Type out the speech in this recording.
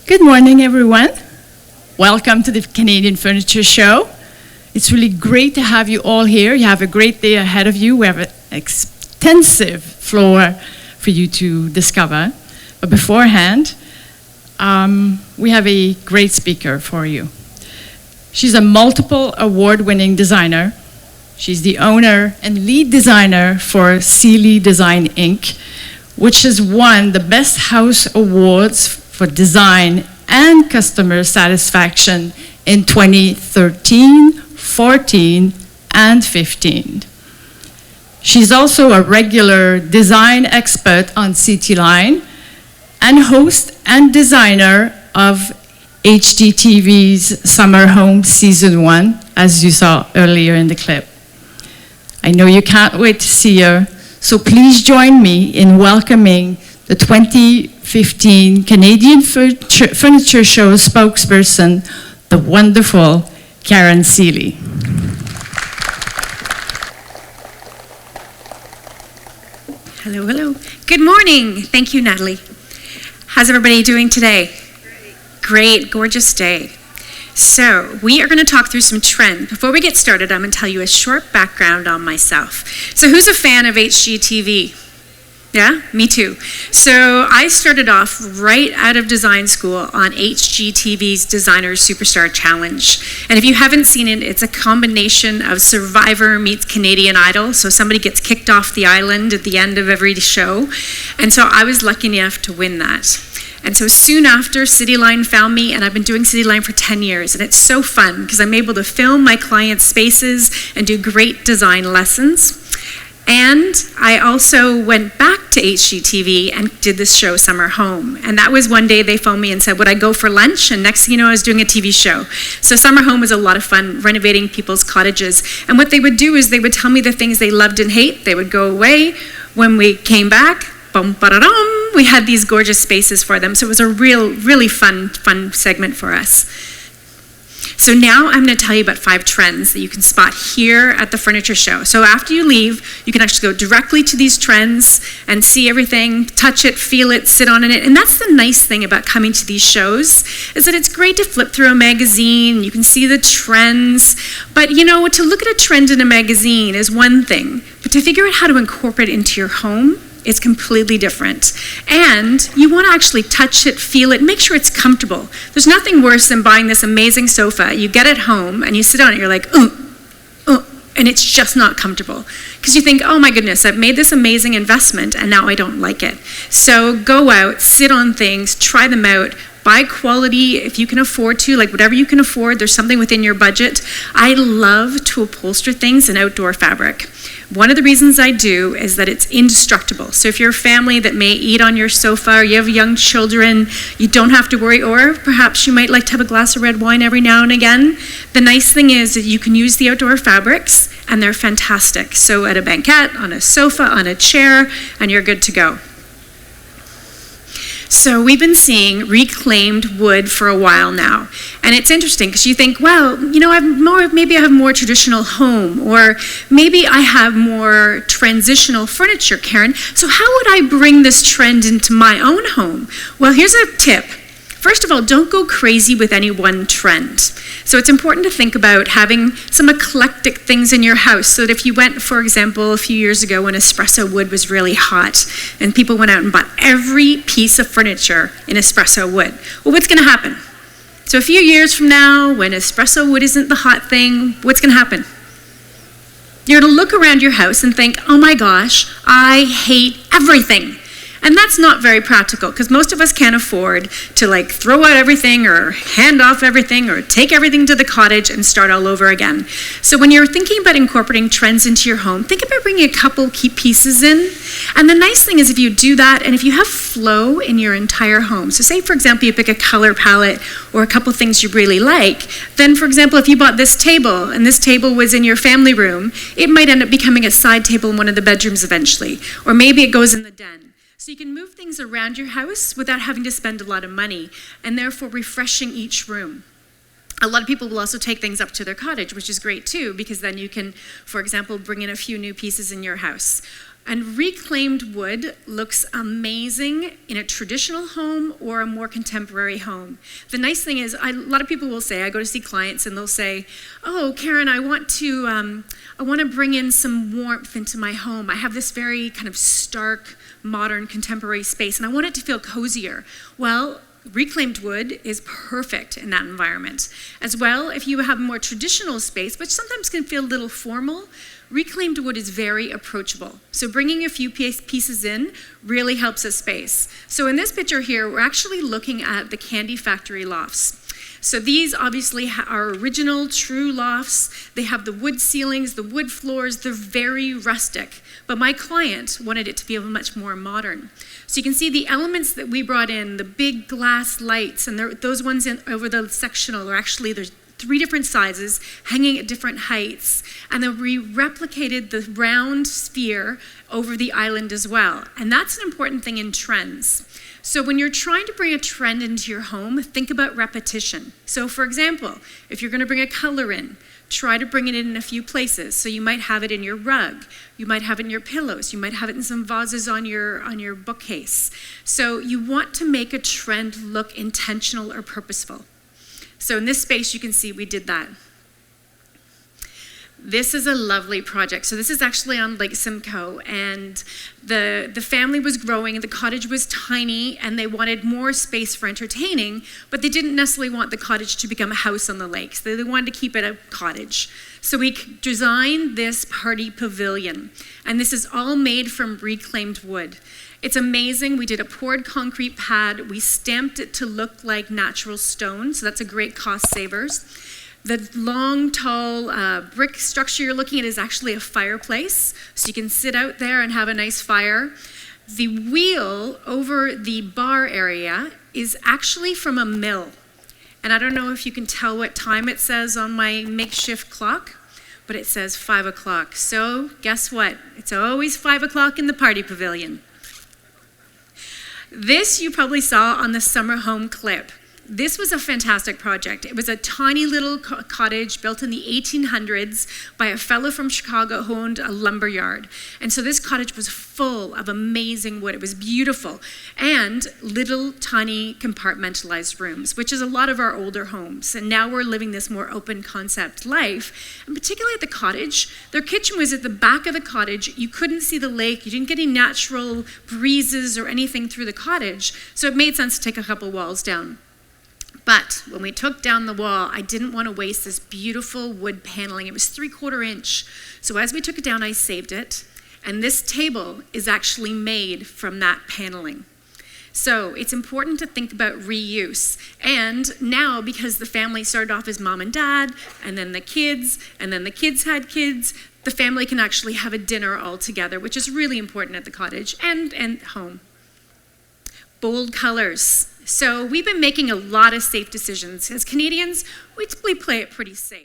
Good morning, everyone. Welcome to the Canadian Furniture Show. It's really great to have you all here. You have a great day ahead of you. We have an extensive floor for you to discover. But beforehand, we have a great speaker for you. She's a multiple award-winning designer. She's the owner and lead designer for Sealy Design Inc., which has won the Best House Awards for Design and Customer Satisfaction in 2013, 14, and 15. She's also a regular design expert on CityLine and host and designer of HGTV's Summer Home Season 1, as you saw earlier in the clip. I know you can't wait to see her, so please join me in welcoming the 2015 Canadian Furniture Show spokesperson, the wonderful Karen Sealy. Hello, hello. Good morning. Thank you, Natalie. How's everybody doing today? Great, gorgeous day. So we are going to talk through some trends. Before we get started, I'm going to tell you a short background on myself. So who's a fan of HGTV? Yeah, me too. So I started off right out of design school on HGTV's Designer Superstar Challenge. And if you haven't seen it, it's a combination of Survivor meets Canadian Idol. So somebody gets kicked off the island at the end of every show. And so I was lucky enough to win that. And so soon after, CityLine found me, and I've been doing CityLine for 10 years. And it's so fun because I'm able to film my clients' spaces and do great design lessons. And I also went back to HGTV and did this show, Summer Home. And that was one day they phoned me and said, would I go for lunch? And next thing you know, I was doing a TV show. So Summer Home was a lot of fun, renovating people's cottages. And what they would do is they would tell me the things they loved and hate. They would go away. When we came back, bum, ba-da-dum, we had these gorgeous spaces for them. So it was a really fun segment for us. So now I'm going to tell you about 5 trends that you can spot here at the Furniture Show. So after you leave, you can actually go directly to these trends and see everything, touch it, feel it, sit on it. And that's the nice thing about coming to these shows, is that it's great to flip through a magazine, you can see the trends. But you know, to look at a trend in a magazine is one thing, but to figure out how to incorporate it into your home, it's completely different. And you want to actually touch it, feel it, make sure it's comfortable. There's nothing worse than buying this amazing sofa. You get it home and you sit on it, you're like, and it's just not comfortable. Because you think, oh my goodness, I've made this amazing investment and now I don't like it. So go out, sit on things, try them out, buy quality if you can afford to, like whatever you can afford, there's something within your budget. I love to upholster things in outdoor fabric. One of the reasons I do is that it's indestructible. So if you're a family that may eat on your sofa, or you have young children, you don't have to worry, or perhaps you might like to have a glass of red wine every now and again. The nice thing is that you can use the outdoor fabrics, and they're fantastic. So at a banquette, on a sofa, on a chair, and you're good to go. So we've been seeing reclaimed wood for a while now. And it's interesting because you think, well, you know, maybe I have more traditional home, or maybe I have more transitional furniture, Karen. So how would I bring this trend into my own home? Well, here's a tip. First of all, don't go crazy with any one trend. So it's important to think about having some eclectic things in your house, so that if you went, for example, a few years ago when espresso wood was really hot and people went out and bought every piece of furniture in espresso wood, well, what's going to happen? So a few years from now, when espresso wood isn't the hot thing, what's going to happen? You're going to look around your house and think, oh my gosh, I hate everything. And that's not very practical, because most of us can't afford to like throw out everything or hand off everything or take everything to the cottage and start all over again. So when you're thinking about incorporating trends into your home, think about bringing a couple key pieces in. And the nice thing is if you do that, and if you have flow in your entire home, so say for example you pick a color palette or a couple things you really like, then for example if you bought this table and this table was in your family room, it might end up becoming a side table in one of the bedrooms eventually, or maybe it goes in the den. So you can move things around your house without having to spend a lot of money, and therefore refreshing each room. A lot of people will also take things up to their cottage, which is great too, because then you can, for example, bring in a few new pieces in your house. And reclaimed wood looks amazing in a traditional home or a more contemporary home. The nice thing is, a lot of people will say, I go to see clients and they'll say, oh, Karen, I want to bring in some warmth into my home. I have this very kind of stark, modern, contemporary space, and I want it to feel cozier. Well, reclaimed wood is perfect in that environment. As well, if you have a more traditional space, which sometimes can feel a little formal, reclaimed wood is very approachable. So bringing a few pieces in really helps a space. So in this picture here, we're actually looking at the Candy Factory lofts. So these obviously are original, true lofts. They have the wood ceilings, the wood floors. They're very rustic. But my client wanted it to be much more modern. So you can see the elements that we brought in, the big glass lights, and those ones over the sectional are actually, there's 3 different sizes hanging at different heights. And then we replicated the round sphere over the island as well. And that's an important thing in trends. So when you're trying to bring a trend into your home, think about repetition. So for example, if you're going to bring a color in, try to bring it in a few places. So you might have it in your rug, you might have it in your pillows, you might have it in some vases on your bookcase. So you want to make a trend look intentional or purposeful. So in this space, you can see we did that. This is a lovely project. So this is actually on Lake Simcoe, and the family was growing, and the cottage was tiny, and they wanted more space for entertaining, but they didn't necessarily want the cottage to become a house on the lake. So they wanted to keep it a cottage. So we designed this party pavilion, and this is all made from reclaimed wood. It's amazing. We did a poured concrete pad. We stamped it to look like natural stone, so that's a great cost savers. The long, tall brick structure you're looking at is actually a fireplace, so you can sit out there and have a nice fire. The wheel over the bar area is actually from a mill. And I don't know if you can tell what time it says on my makeshift clock, but it says 5 o'clock. So guess what? It's always 5 o'clock in the party pavilion. This you probably saw on the summer home clip. This was a fantastic project. It was a tiny little cottage built in the 1800s by a fellow from Chicago who owned a lumber yard. And so this cottage was full of amazing wood. It was beautiful. And little tiny compartmentalized rooms, which is a lot of our older homes. And now we're living this more open concept life. And particularly at the cottage, their kitchen was at the back of the cottage. You couldn't see the lake. You didn't get any natural breezes or anything through the cottage. So it made sense to take a couple walls down. But when we took down the wall, I didn't want to waste this beautiful wood paneling. It was 3/4 inch. So as we took it down, I saved it. And this table is actually made from that paneling. So it's important to think about reuse. And now, because the family started off as mom and dad, and then the kids had kids, the family can actually have a dinner all together, which is really important at the cottage and home. Bold colors. So we've been making a lot of safe decisions. As Canadians, we typically play it pretty safe.